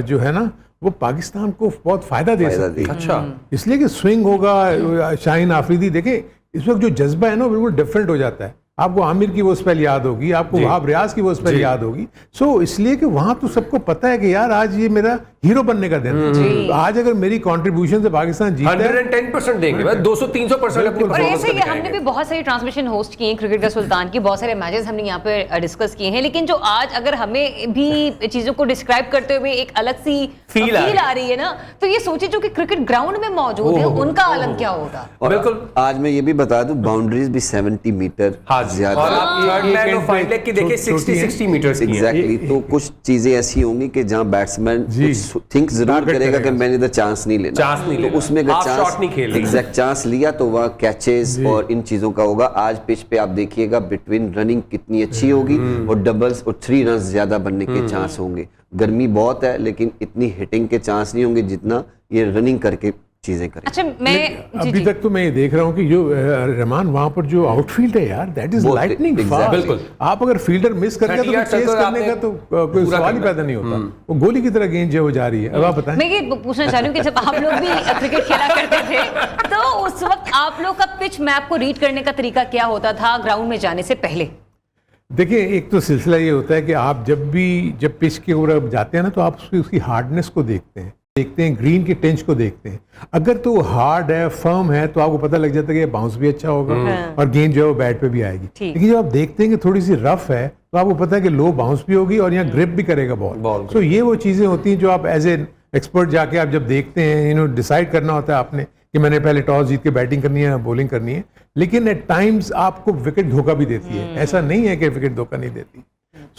जो है ना वो पाकिस्तान को बहुत फायदा दे सकती है। अच्छा, इसलिए कि स्विंग होगा, शाहीन आफरीदी, देखे इस वक्त जो जज्बा है ना बिल्कुल डिफरेंट हो जाता है। आपको आमिर की वो स्पेल याद होगी, आपको वहाब रियाज की वो स्पेल याद होगी। सो इसलिए कि वहां तो सबको पता है कि यार आज ये मेरा हीरो बनने का दिन है। आज अगर मेरी कंट्रीब्यूशन से पाकिस्तान जीता है 110% देंगे, 200-300% अपनी और परफॉर्मेंस ऐसे ही करके हमने जाएंगे। भी बहुत सारी ट्रांसमिशन होस्ट की हैं क्रिकेट का सुल्तान की, बहुत सारे मैचेस हमने यहाँ पे डिस्कस किए हैं, लेकिन जो आज अगर हमें भी चीजों को डिस्क्राइब करते हुए एक अलग सी फील आ रही है ना, तो ये सोचिए जो कि क्रिकेट ग्राउंड में मौजूद है उनका आलम क्या होगा। बिल्कुल। आज मैं ये भी बता दूं, बाउंड्रीज भी 70 मीटर ज्यादा। और आप थर्ड मैन और फाइनल लेग की देखिए 60 मीटर्स की हैं। एग्जैक्टली। तो कुछ चीजें ऐसी होंगी कि जहां बैट्समैन कुछ थिंक जरूर Target करेगा कि करेगा। मैंने इधर चांस नहीं लेना, चांस नहीं तो लेना। उसमें Half shot नहीं खेलना। एग्जैक्ट चांस लिया तो वह कैचेस और इन चीजों का होगा। आज पिच पे आप देखिएगा बिटवीन रनिंग कितनी अच्छी होगी और डबल्स और 3 रन ज्यादा बनने के चांस होंगे। गर्मी बहुत है लेकिन इतनी हिटिंग के चांस नहीं होंगे जितना ये रनिंग करके चीजें करें। अच्छा मैं अभी तक तो मैं ये देख रहा हूँ कि जो रहमान वहां पर जो आउटफील्ड है यार, दैट इज बहुत लाइटनिंग exactly। फास्ट। बिल्कुल। आप अगर फील्डर मिस कर गया तो 30 चेस यार्ड करने का तो कोई पूरा सवाल ही करना। पैदा नहीं होता। वो गोली की तरह गेंद जो जा रही है। अब आप बताएं। मैं ये पूछना चाह रही हूँ कि जब आप लोग भी क्रिकेट खेला करते थे तो उस वक्त आप लोग का पिच मैप को रीड करने का तरीका क्या होता था ग्राउंड में जाने से पहले? देखिए, एक तो सिलसिला ये होता है कि आप जब पिच के ऊपर जाते हैं ना, तो आप उसकी हार्डनेस को देखते हैं, ग्रीन की टेंच को देखते हैं। अगर तो हार्ड है, फर्म है, तो आपको पता लग जाता है कि बाउंस भी अच्छा होगा और गेंद जो है वो बैट पे भी आएगी। ठीक। लेकिन जब आप देखते हैं कि थोड़ी सी रफ है, तो आपको पता है कि लो बाउंस भी होगी और यहाँ ग्रिप भी करेगा बॉल। तो ये वो चीजें होती हैं जो आप एज ए एक्सपर्ट जाके आप जब देखते हैं, डिसाइड करना होता है आपने कि मैंने पहले टॉस जीत के बैटिंग करनी है या बॉलिंग करनी है। लेकिन एट टाइम्स आपको विकेट धोखा भी देती है, ऐसा नहीं है कि विकेट धोखा नहीं देती।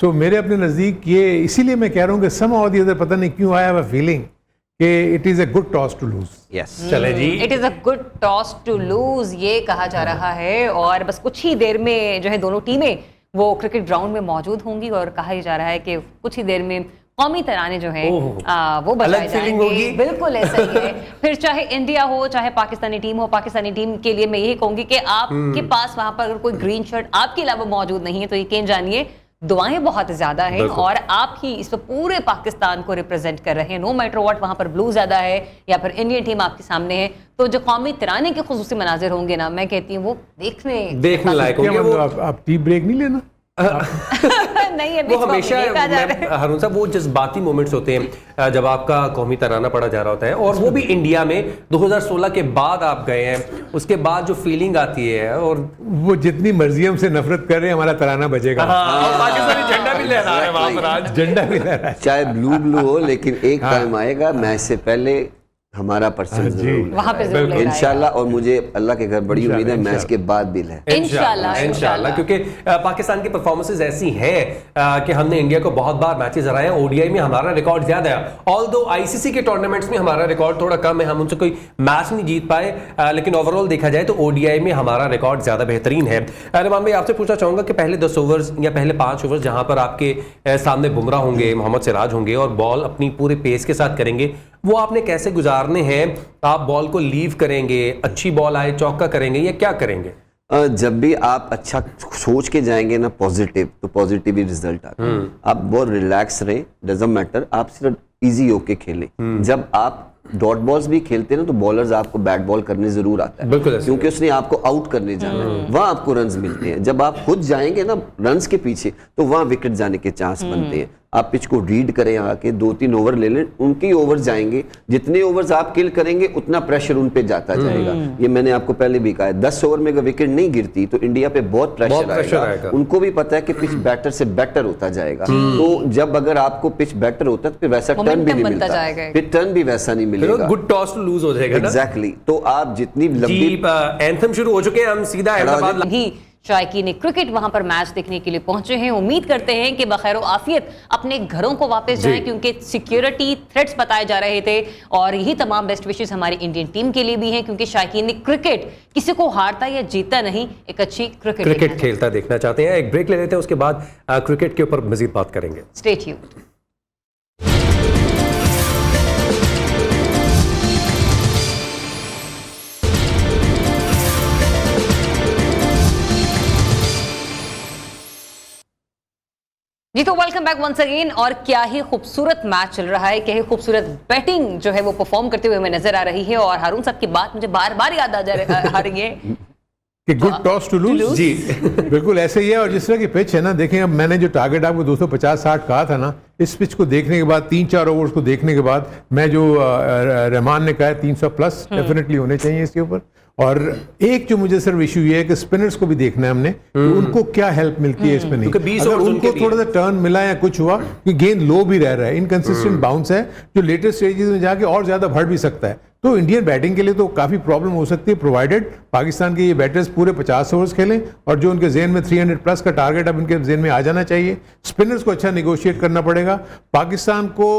सो मेरे अपने नज़दीक ये, इसीलिए मैं कह रहा हूँ कि सम और दी अदर, पता नहीं क्यों आया हुआ फीलिंग कि it is a good toss to lose. Yes, चले जी। It is a good toss to lose ये कहा जा रहा है और बस कुछ ही देर में जो है दोनों टीमें वो क्रिकेट ग्राउंड में मौजूद होंगी और कहा ही जा रहा है कि कुछ ही देर में कौमी तराने जो है वो बजाए feeling जाएंगे। होगी। बिल्कुल ऐसा ही है। फिर चाहे इंडिया हो चाहे पाकिस्तानी टीम हो, पाकिस्तानी टीम के लिए मैं यही कहूंगी कि आपके पास वहां पर अगर कोई ग्रीन शर्ट आपके अलावा मौजूद नहीं है तो यकीन जानिए दुआएं बहुत ज्यादा हैं और आप ही इस पूरे पाकिस्तान को रिप्रेजेंट कर रहे हैं। नो मैटर व्हाट, वहां पर ब्लू ज्यादा है या फिर इंडियन टीम आपके सामने है, तो जो कौमी तिराने के खुसूसी मनाजिर होंगे ना, मैं कहती हूँ वो देखने लायक क्या होंगे वो। मतलब आप टी ब्रेक नहीं लेना? नहीं है वो हमेशा हारून साहब वो जज्बाती मोमेंट्स होते हैं जब आपका कौमी तराना पढ़ा जा रहा होता है, और वो भी इंडिया में 2016 के बाद आप गए हैं, उसके बाद जो फीलिंग आती है, और वो जितनी मर्जी हमसे नफरत कर रहे हैं, हमारा तराना बचेगा। और पाकिस्तानी झंडा भी लहरा रहे हैं वहां पर आज। झंडा भी लहरा है। चाहे ब्लू हो, लेकिन एक टाइम आएगा मैच से पहले हमारा परसेंट जरूर वहां पे जरूर लहराएगा। इंशाल्लाह। और मुझे अल्लाह के घर बड़ी उम्मीद है मैच के बाद भी है इंशाल्लाह। क्योंकि पाकिस्तान की परफॉर्मेंसेस ऐसी हैं कि हमने इंडिया को बहुत बार मैचेस हराए हैं। ओडीआई में हमारा रिकॉर्ड ज्यादा है, ऑल्दो आईसीसी के टूर्नामेंट्स में हमारा रिकॉर्ड थोड़ा कम है, हम उनसे कोई मैच नहीं जीत पाए, लेकिन ओवरऑल देखा जाए तो ओडीआई में हमारा रिकॉर्ड ज्यादा बेहतरीन है। रहमान भाई, आपसे पूछना चाहूंगा कि पहले 10 ओवर्स या पहले 5 ओवर्स जहां पर आपके सामने बुमराह होंगे, मोहम्मद सिराज होंगे और बॉल अपनी पूरे पेस के साथ करेंगे, वो आपने कैसे गुजारने हैं? आप बॉल को लीव करेंगे, अच्छी बॉल आए चौका करेंगे या क्या करेंगे? जब भी आप अच्छा सोच के जाएंगे ना पॉजिटिव, तो पॉजिटिव ही रिजल्ट आता है। आप बहुत रिलैक्स रहे, डजंट मैटर, आप सिर्फ इजी होके खेलें। जब आप डॉट बॉल्स भी खेलते हैं ना, तो बॉलर्स आपको बैट बॉल करने जरूर आता है, बिल्कुल, क्योंकि उसने आपको आउट करने जाना है, वहां आपको रन्स मिलते हैं। जब आप खुद जाएंगे ना रन्स के पीछे, तो वहां विकेट जाने के चांस बनते हैं। आप पिच को रीड करें, आके 2-3 ओवर ले लें, उनके ओवर जाएंगे, जितने ओवर्स आप किल करेंगे उतना प्रेशर उन पे जाता जाएगा। ये मैंने आपको पहले भी कहा है, 10 ओवर में अगर विकेट नहीं गिरती तो इंडिया पे बहुत प्रेशर आएगा। उनको भी पता है कि पिच बैटर से बेटर होता जाएगा, तो जब अगर आपको पिच बेटर होता है तो फिर वैसा टर्न भी नहीं मिलता, फिर टर्न भी वैसा नहीं मिलेगा, गुड टॉस टू लूज हो जाएगा ना। एग्जैक्टली। तो आप जितनी लंबी एंथम शुरू हो चुके हैं, हम सीधा अहमदाबाद भी शायकीन क्रिकेट वहां पर मैच देखने के लिए पहुंचे हैं। उम्मीद करते हैं कि बखैर आफियत अपने घरों को वापस जाएं, क्योंकि सिक्योरिटी थ्रेट्स बताए जा रहे थे और यही तमाम बेस्ट विशेस हमारी इंडियन टीम के लिए भी हैं, क्योंकि शायकीन क्रिकेट किसी को हारता या जीतता नहीं, एक अच्छी क्रिकेट खेलता देखना चाहते हैं। एक ब्रेक ले लेते हैं, उसके बाद क्रिकेट के ऊपर मजीद बात करेंगे। Stay tuned. जी तो वेलकम बैक वंस अगेन। और क्या ही खूबसूरत मैच चल रहा है, क्या ही खूबसूरत बैटिंग जो है वो परफॉर्म करते हुए हमें नजर आ रही है। और हारून साहब की बात मुझे बार बार याद आ रही है कि गुड टॉस टू लूज। जी बिल्कुल ऐसे ही है। और जिस तरह की पिच है ना, देखें, अब मैंने जो टारगेट आपको 250-60 कहा था ना, इस पिच को देखने के बाद 3-4 ओवर्स को देखने के बाद मैं जो रहमान ने कहा है 300 प्लस डेफिनेटली होने चाहिए इसके ऊपर। और एक जो मुझे सिर्फ इशू ये है कि स्पिनर्स को भी देखना है हमने कि उनको क्या हेल्प मिलती है इसमें। नहीं, अगर उनको थोड़ा सा टर्न मिला या कुछ हुआ कि गेंद लो भी रह रहा है, इनकंसिस्टेंट बाउंस है जो लेटेस्ट स्टेजेस में जाके और ज्यादा बढ़ भी सकता है, तो इंडियन बैटिंग के लिए तो काफी प्रॉब्लम हो सकती है, प्रोवाइडेड पाकिस्तान के ये बैटर्स पूरे 50 ओवर्स खेलें और जो उनके जेहन में 300 प्लस का टारगेट अब इनके जेहन में आ जाना चाहिए। स्पिनर्स को अच्छा निगोशिएट करना पड़ेगा। पाकिस्तान को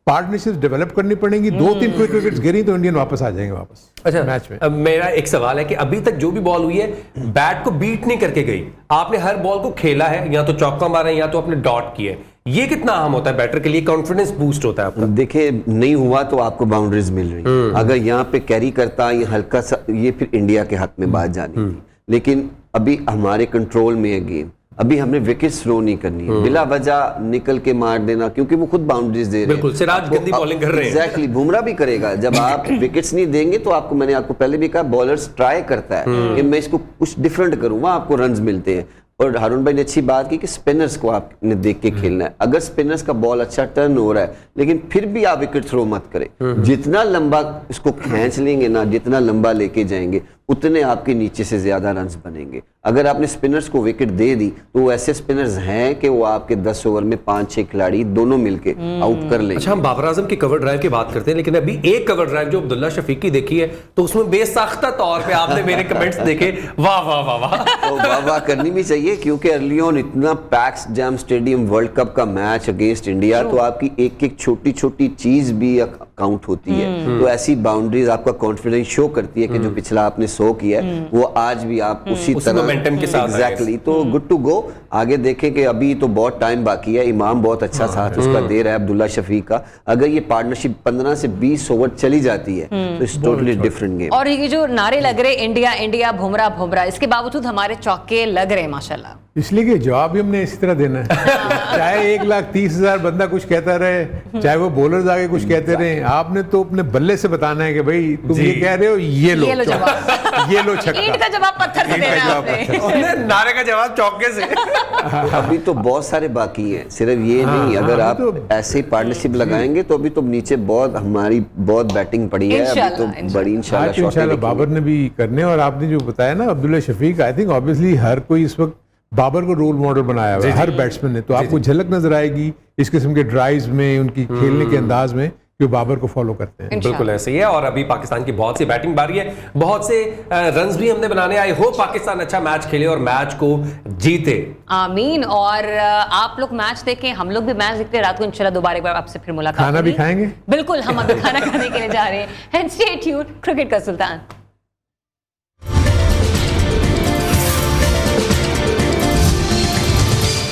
पार्टनरशिप डेवलप करनी पड़ेंगी। 2-3 क्विक विकेट्स गिरी तो इंडियन वापस आ जाएंगे वापस अच्छा मैच में। अब मेरा एक सवाल है कि अभी तक जो भी बॉल हुई है बैट को बीट नहीं करके गई, आपने हर बॉल को खेला है, या तो चौका मारा है या तो अपने डॉट किए, ये कितना अहम होता है बैटर के लिए, कॉन्फिडेंस बूस्ट होता है आपका? देखिए नहीं हुआ तो आपको बाउंड्रीज मिल रही, अगर यहाँ पे कैरी करता ये हल्का सा, ये फिर इंडिया के हक में बात जानी थी, लेकिन अभी हमारे कंट्रोल में है गेम, अभी हमने विकेट थ्रो नहीं करनी है, बिला वजह निकल के मार देना, क्योंकि वो खुद बाउंड्रीज दे रहे हैं। बिल्कुल, सिराज गंदी बॉलिंग कर रहे हैं। एग्जैक्टली, बुमराह भी करेगा। जब आप विकेट्स नहीं देंगे तो आपको, मैंने आपको पहले भी कहा, बॉलर्स ट्राई करता है कि मैं इसको कुछ डिफरेंट करूं, वहां आपको रन्स मिलते हैं। और हारून भाई ने अच्छी बात की कि स्पिनर्स को आपने देख के खेलना है। अगर स्पिनर्स का बॉल अच्छा टर्न हो रहा है लेकिन फिर भी आप विकेट थ्रो मत करें, जितना लंबा इसको खींच लेंगे ना, जितना लंबा लेके जाएंगे उतने आपके नीचे से ज्यादा रन्स बनेंगे। अगर आपने स्पिनर्स को विकेट दे दी तो वो ऐसे स्पिनर्स हैं कि वो आपके 10 ओवर में 5-6 खिलाड़ी दोनों मिलके आउट कर लेंगे। अच्छा, हम बाबर आजम की कवर ड्राइव की बात करते हैं, लेकिन अभी एक कवर ड्राइव जो अब्दुल्ला शफीक की देखी है तो उसमें बेसाख्ता तौर पे आपने मेरे कमेंट्स देखे, वाह वाह वाह वाह। तो वाह वाह करनी भी चाहिए, क्योंकि अर्ली ऑन इतना PACS jam stadium, world cup का मैच अगेंस्ट इंडिया, तो आपकी एक एक छोटी छोटी चीज भी काउंट होती है। तो ऐसी बाउंड्रीज आपका कॉन्फिडेंस शो करती है कि जो पिछला आपने 100 किया है वो आज भी आप उसी तरह मोमेंटम के साथ एग्जैक्टली। तो गुड टू गो, आगे देखें कि अभी तो बहुत टाइम बाकी है। इमाम बहुत अच्छा साथ उसका दे रहा है, अब्दुल्ला शफीक का। अगर ये पार्टनरशिप 15 से 20 ओवर चली जाती है तो इट्स टोटली डिफरेंट गेम। और ये जो नारे लग रहे इंडिया इंडिया, बुमराह बुमराह, इसके बावजूद हमारे चौके लग रहे माशाल्लाह। इसलिए कि जवाब भी हमने इसी तरह देना है। चाहे 1,30,000 बंदा कुछ कहता रहे, चाहे वो बॉलर्स आगे कुछ कहते रहे, आपने तो अपने बल्ले से बताना है कि भाई तुम ये कह रहे हो, ये लो जवाब, ये लो छक्का। ईंट का जवाब पत्थर से देना है आपने। नारे का जवाब चौके से। अभी तो बहुत सारे बाकी हैं, सिर्फ ये नहीं। अगर आप ऐसे पार्टनरशिप लगाएंगे तो अभी तो नीचे बहुत हमारी बहुत बैटिंग पड़ी है, अभी तो बड़ी इंशाल्लाह बाबर ने भी करने। और आपने जो बताया ना Abdullah Shafique, I think obviously हर कोई इस वक्त बाबर को रोल मॉडल बनाया हुआ है, हर बैट्समैन ने। तो आपको झलक नजर आएगी इस किस्म के ड्राइव्स में, उनकी खेलने के अंदाज में, जो बाबर को फॉलो करते हैं। बिल्कुल ऐसे ही है। और अभी पाकिस्तान की बहुत सी बैटिंग बारी है, बहुत से रन्स भी हमने बनाने। आई होप पाकिस्तान अच्छा मैच खेले और मैच को जीते, आमीन। और आप लोग मैच देखें, हम लोग भी मैच देखते हैं रात को। इंशाल्लाह दोबारा एक बार आपसे फिर मुलाकात खाना भी खाएंगे। बिल्कुल, हम अभी खाना खाने के लिए जा रहे हैं। स्टे ट्यून्ड, क्रिकेट का सुल्तान।